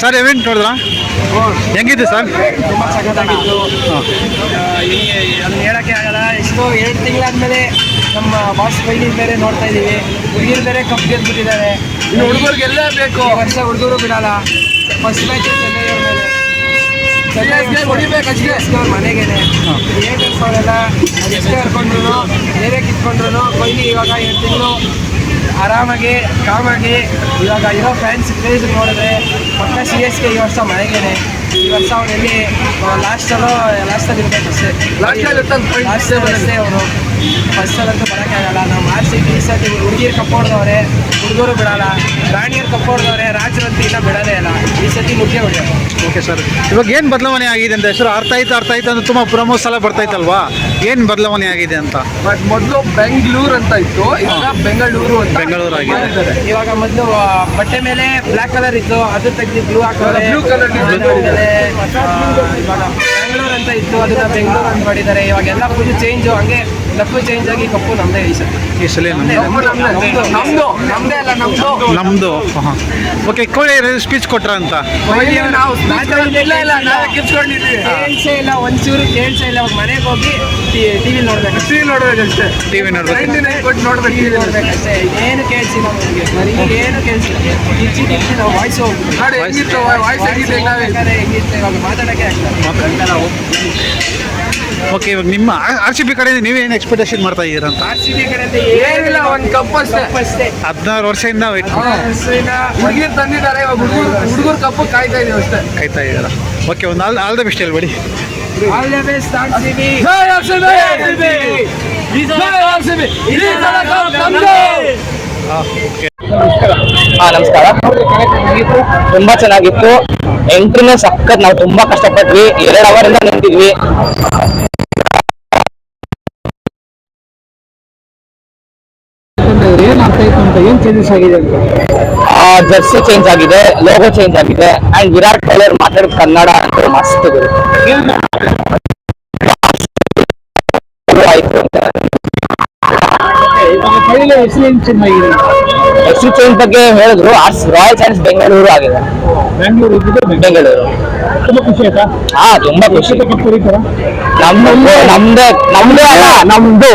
Sir event ನೋಡಿದ್ರಾ ಹೆಂಗಿತ್ತು sir? ತುಂಬ ಸಖತ್ತಾಗಿತ್ತು. ಅದನ್ನ ಹೇಳೋಕ್ಕೆ ಆಗಲ್ಲ. ಎಷ್ಟೋ 2 ತಿಂಗಳಾದ್ಮೇಲೆ ನಮ್ಮ ಬಾಸ್ ಫೈನಲ್ ಬೇರೆ ನೋಡ್ತಾ ಇದ್ದೀವಿ. ಹುಡುಗಿರು ಬೇರೆ ಕಪ್ ಗೆದ್ಬಿಟ್ಟಿದ್ದಾರೆ. ಇನ್ನು ಹುಡುಗರಿಗೆಲ್ಲ ಬೇಕು. ಈ ವರ್ಷ ಹುಡುಗರು ಬಿಡಲ್ಲ. ಫಸ್ಟ್ ಮ್ಯಾಚ್ ಚೆನ್ನೈ ಹೊಡಿಬೇಕಷ್ಟೇ ಮನೆಗೇನೆ. ಏಟರ್ಸ್ ಅವರೆಲ್ಲ ಎಷ್ಟೇ ಹರ್ಕೊಂಡ್ರು ಬೇರೆ ಕಿತ್ಕೊಂಡ್ರು ಕೊಹ್ಲಿ ಇವಾಗ 2 ತಿಂಗಳು ಆರಾಮಾಗಿ ಕಾಮಾಗಿ ಇವಾಗ ಇರೋ ಫ್ಯಾನ್ಸ್ ಕ್ರೇಜ್ ನೋಡಿದ್ರೆ ಪಕ್ಕ CSK ಈ ವರ್ಷ ಮನೆಗೇನೆ. ಈ ವರ್ಷ ಅವನಲ್ಲಿ ಲಾಸ್ಟಲ್ಲಿ ಇರಬೇಕು ಅಷ್ಟೇ. ಅಷ್ಟೇ ಅವರು ಫಸ್ಟಲ್ಲಂತೂ ಬರೋಕ್ಕಾಗಲ್ಲ. ನಾವು RCB ಈ ಸತಿ ಹುಡುಗಿರು ಕಪ್ ಹೊಡೆದವ್ರೆ, ಹುಡುಗರು ಬಿಡಲ್ಲ. ರಾಣಿಯರು ಕಪ್ ಹೊಡೆದವ್ರೆ, ರಾಜರಂತೂ ಇನ್ನೂ ಬಿಡೋದೇ ಇಲ್ಲ. ಈ ಸತಿ ಮುಖ್ಯ ಹೊಡೆಯೋದು. ಓಕೆ ಸರ್, ಇವಾಗ ಏನು ಬದಲಾವಣೆ ಆಗಿದೆ ಅಂತ ಹೆಸರು ಅರ್ಥ ಆಯ್ತು ಅಂತ ತುಂಬ ಪ್ರಮೋಸ್ ಎಲ್ಲ ಬರ್ತಾಯಿತ್ತಲ್ವಾ? ಏನು ಬದಲಾವಣೆ ಆಗಿದೆ ಅಂತ? ಬಟ್ ಮೊದಲು ಬೆಂಗಳೂರು ಅಂತ ಇತ್ತು, ಈಗ ಬೆಂಗಳೂರು ಆಗಿದೆ. ಇವಾಗ ಮೊದಲು ಬಟ್ಟೆ ಮೇಲೆ ಬ್ಲ್ಯಾಕ್ ಕಲರ್ ಇತ್ತು, ಅದು ತೆಗೆದು ಬ್ಲೂ ಹಾಕಿದ್ದಾರೆ. ಇವಾಗ ಬೆಂಗಳೂರು ಅಂತ ಇತ್ತು, ಅದನ್ನ ಬೆಂಗಳೂರು ಅಂತ ಮಾಡಿದ್ದಾರೆ. ಇವಾಗ ಎಲ್ಲ ಫುಲ್ ಚೇಂಜು, ಹಂಗೆ ಲಕ್ಕು ಚೇಂಜ್ ಆಗಿ ಕಪ್ಪು ನಮ್ಮದೇ ಈ ಸಲ ನಮ್ಮದು. ಓಕೆ, ಕೊಹ್ಲಿ ಸ್ಪೀಚ್ ಕೊಟ್ರ ಅಂತ ಕೇಳಿಸೇ ಇಲ್ಲ, ಒಂಚೂರು ಕೇಳಿಸೇ ಇಲ್ಲ. ಮನೆಗೆ ಹೋಗಿ ಟಿವಿ ನೋಡ್ಬೇಕಷ್ಟೇ. ನೋಡ್ಬೇಕಷ್ಟೇ. ಏನು ಕೇಳಿಸಿಲ್ಲ ನಮಗೆ, ಏನು ಕೇಳಿಸಿಲ್ಲ. ಕಿಚ್ಚಿ ನಾವು ವಾಯ್ಸ್ ಹೆಂಗಿತ್ತು ಇವಾಗ ಮಾತಾಡೋಕ್ಕೆ ಆಗ್ತದೆ. ಓಕೆ, ಇವಾಗ ನಿಮ್ಮ RCB ಕಡೆಯಿಂದ ನೀವೇನು ಎಕ್ಸ್ಪೆಕ್ಟೇಷನ್ ಮಾಡ್ತಾ ಇದ್ದೀರಾ ಅಂತ? RCB ಕಡೆಯಿಂದ ಏನಿಲ್ಲ, ಒಂದು ಕಪ್ ಅಷ್ಟೇ. 16 ವರ್ಷದಿಂದ ಹುಡುಗಿರು ತಂದಿದ್ದಾರೆ. ಇವಾಗ ಹುಡುಗರು ಕಪ್ಪು ಕಾಯ್ತಾ ಇದೀವಿ ಅಷ್ಟೇ. ಕಾಯ್ತಾ ಇದ್ದೀರಾ? ಓಕೆ, ಒಂದು ಆಲ್ ದ ಬೆಸ್ಟ್ ಹೇಳ್ಬೇಡಿ. All the best RCB. ನಮಸ್ಕಾರ. ತುಂಬಾ ಚೆನ್ನಾಗಿತ್ತು. ಎಂಟ್ರಿನೇ ಸಖತ್. ನಾವು ತುಂಬಾ ಕಷ್ಟಪಟ್ವಿ. 2 ಅವರಿಂದ ನಿಂತಿದ್ವಿ. ಜರ್ಸಿ ಚೇಂಜ್ ಆಗಿದೆ, ಲೋಗೋ ಚೇಂಜ್ ಆಗಿದೆ, ಅಂಡ್ ವಿರಾಟ್ ಕೊಹ್ಲಿ ಮಾತಾಡೋದು ಕನ್ನಡ ಅಂತ ಮಸ್ತ್ ಆಯ್ತು. ಹೆಸರು ಚೇಂಜ್ ಬಗ್ಗೆ ಹೇಳಿದ್ರು. ರಾಯಲ್ ಚಾಲೆಂಜ್ ಬೆಂಗಳೂರು ಆಗಿದೆ. ಬೆಂಗಳೂರು ತುಂಬ ಖುಷಿ ಆಯ್ತಾ? ತುಂಬಾ ಖುಷಿ. ನಮ್ದು ಹೋಗಿದೆ. ನಮ್ದು